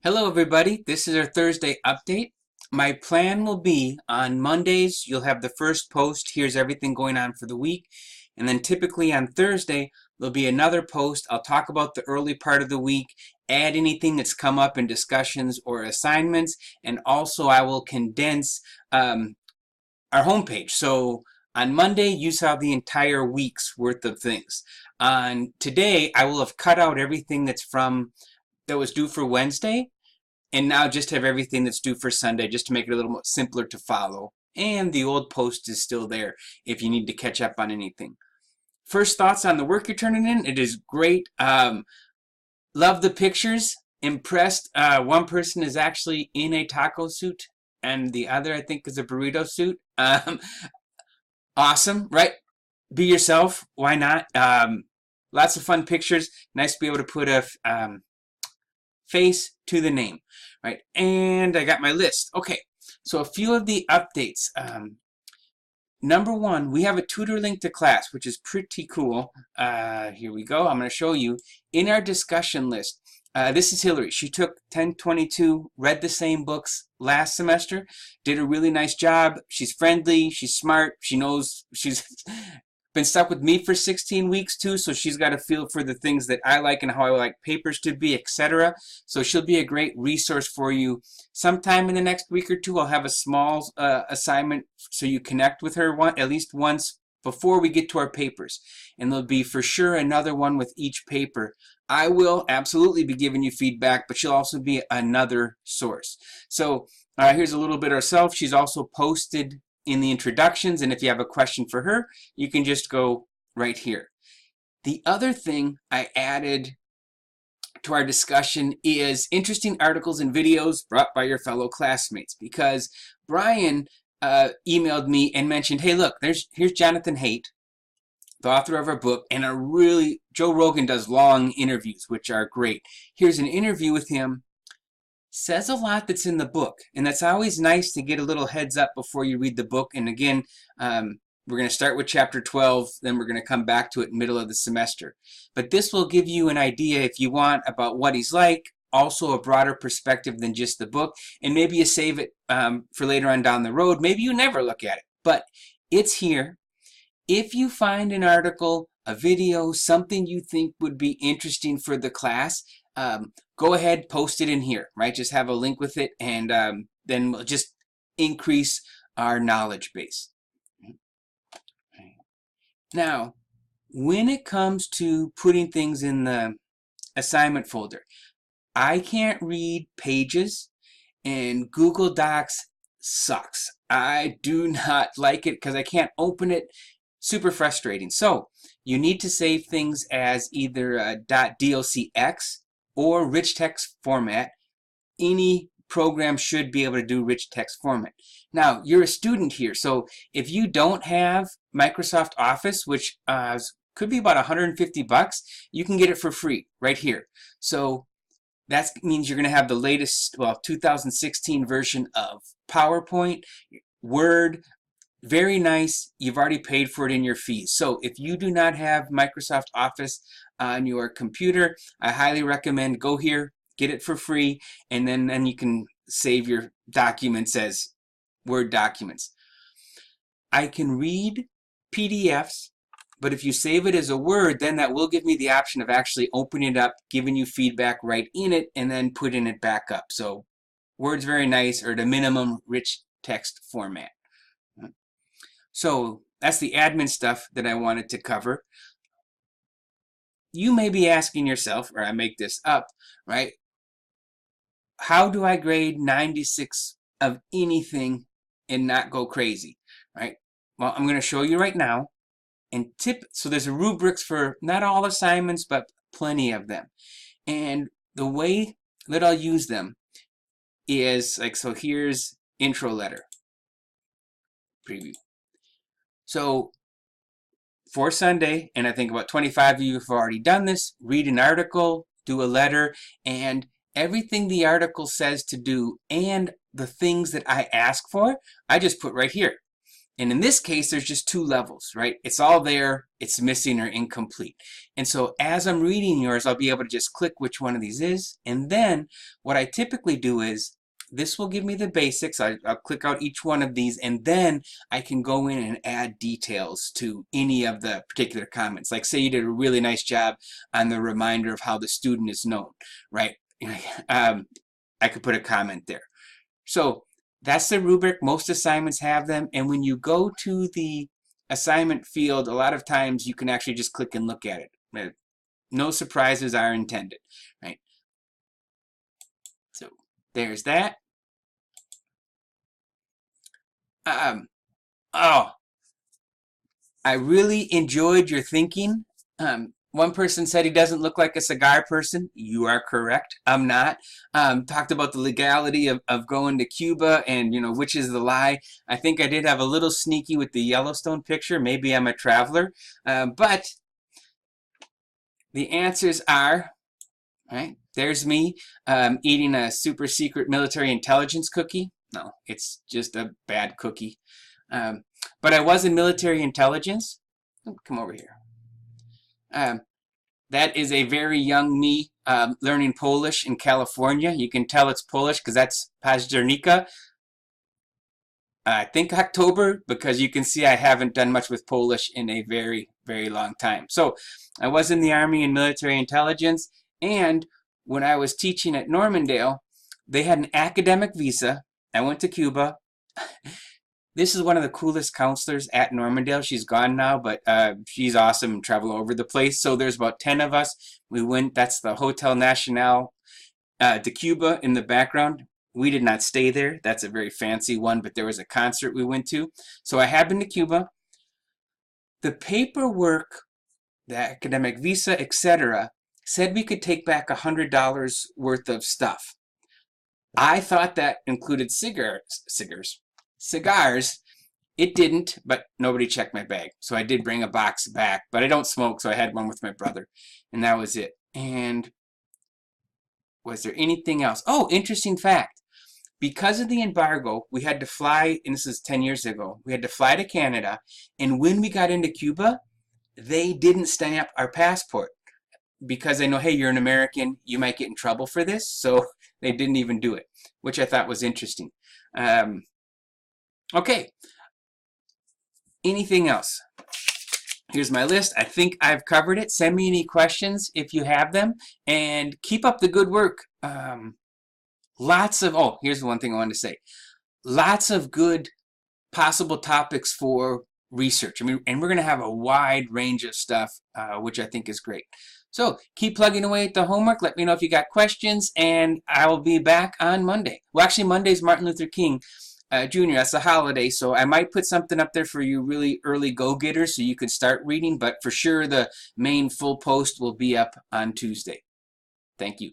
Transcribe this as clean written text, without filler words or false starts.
Hello everybody, this is our Thursday update. My plan will be on Mondays, you'll have the first post, here's everything going on for the week. And then typically on Thursday, there'll be another post. I'll talk about the early part of the week, add anything that's come up in discussions or assignments, and also I will condense our homepage. So on Monday, you saw the entire week's worth of things. On today, I will have cut out everything that was due for Wednesday, and now just have everything that's due for Sunday just to make it a little more simpler to follow. And the old post is still there if you need to catch up on anything. First thoughts on the work you're turning in. It is great. Love the pictures. Impressed. One person is actually in a taco suit and the other I think is a burrito suit. Awesome, right? Be yourself. Why not? Lots of fun pictures. Nice to be able to put a face to the name, right? And I got my list. Okay, so a few of the updates. Number one, we have a tutor link to class, which is pretty cool. Here we go. I'm going to show you in our discussion list. This is Hillary. She took 1022, read the same books last semester, did a really nice job. She's friendly, she's smart, she knows, she's been stuck with me for 16 weeks too, so she's got a feel for the things that I like and how I like papers to be, etc. So she'll be a great resource for you. Sometime in the next week or two, I'll have a small assignment so you connect with her at least once before we get to our papers. And there'll be for sure another one with each paper. I will absolutely be giving you feedback, but she'll also be another source. So here's a little bit herself. She's also posted in the introductions, and if you have a question for her, you can just go right here. The other thing I added to our discussion is interesting articles and videos brought by your fellow classmates, because Brian emailed me and mentioned, hey, look, here's Jonathan Haidt, the author of our book, and Joe Rogan does long interviews, which are great. Here's an interview with him. Says a lot that's in the book, and that's always nice to get a little heads up before you read the book. And again, we're going to start with chapter 12, then we're going to come back to it middle of the semester. But this will give you an idea, if you want, about what he's like, also a broader perspective than just the book, and maybe you save it for later on down the road. Maybe you never look at it, but it's here. If you find an article, a video, something you think would be interesting for the class, go ahead, post it in here, right? Just have a link with it, and then we'll just increase our knowledge base. Now, when it comes to putting things in the assignment folder, I can't read pages, and Google Docs sucks. I do not like it because I can't open it. Super frustrating. So you need to save things as either .docx or rich text format. Any program should be able to do rich text format. Now, you're a student here, so if you don't have Microsoft Office, which could be about $150, you can get it for free right here. So that means you're going to have the latest, 2016 version of PowerPoint, Word. Very nice. You've already paid for it in your fees. So if you do not have Microsoft Office on your computer, I highly recommend go here, get it for free, and then you can save your documents as Word documents. I can read PDFs, but if you save it as a Word, then that will give me the option of actually opening it up, giving you feedback right in it, and then putting it back up. So Word's very nice, or the minimum rich text format. So that's the admin stuff that I wanted to cover. You may be asking yourself, or I make this up, right? How do I grade 96 of anything and not go crazy, right? Well, I'm going to show you right now. And so there's rubrics for not all assignments, but plenty of them. And the way that I'll use them is like, so here's intro letter, preview. So for Sunday, and I think about 25 of you have already done this, read an article, do a letter, and everything the article says to do and the things that I ask for, I just put right here. And in this case, there's just 2 levels, right? It's all there, it's missing or incomplete. And so as I'm reading yours, I'll be able to just click which one of these is. And then what I typically do is, this will give me the basics. I'll click out each one of these, and then I can go in and add details to any of the particular comments. Like say you did a really nice job on the reminder of how the student is known, right? I could put a comment there. So that's the rubric. Most assignments have them. And when you go to the assignment field, a lot of times you can actually just click and look at it. No surprises are intended, right? So there's that. Oh, I really enjoyed your thinking. One person said he doesn't look like a cigar person. You are correct. I'm not. Talked about the legality of going to Cuba and, which is the lie. I think I did have a little sneaky with the Yellowstone picture. Maybe I'm a traveler. But the answers are, right, there's me eating a super secret military intelligence cookie. No, it's just a bad cookie. But I was in military intelligence. Come over here. That is a very young me learning Polish in California. You can tell it's Polish because that's Października. I think October, because you can see I haven't done much with Polish in a very, very long time. So I was in the Army in military intelligence, and when I was teaching at Normandale, they had an academic visa. I went to Cuba. This is one of the coolest counselors at Normandale. She's gone now, but she's awesome and travel over the place. So there's about 10 of us. We went, that's the Hotel Nacional de Cuba in the background. We did not stay there. That's a very fancy one, but there was a concert we went to. So I have been to Cuba. The paperwork, the academic visa, etc., said we could take back $100 worth of stuff. I thought that included cigars. It didn't, but nobody checked my bag. So I did bring a box back, but I don't smoke, so I had one with my brother, and that was it. And was there anything else? Oh, interesting fact. Because of the embargo, we had to fly, and this is 10 years ago, we had to fly to Canada, and when we got into Cuba, they didn't stamp our passport because they know, hey, you're an American, you might get in trouble for this, so they didn't even do it, which I thought was interesting. Okay, anything else? Here's my list. I think I've covered it. Send me any questions if you have them, and keep up the good work. Oh, here's the one thing I wanted to say. Lots of good possible topics for research. I mean, and we're going to have a wide range of stuff, which I think is great. So keep plugging away at the homework. Let me know if you got questions, and I will be back on Monday. Well, actually, Monday's Martin Luther King Jr. That's a holiday, so I might put something up there for you really early go-getters so you can start reading, but for sure the main full post will be up on Tuesday. Thank you.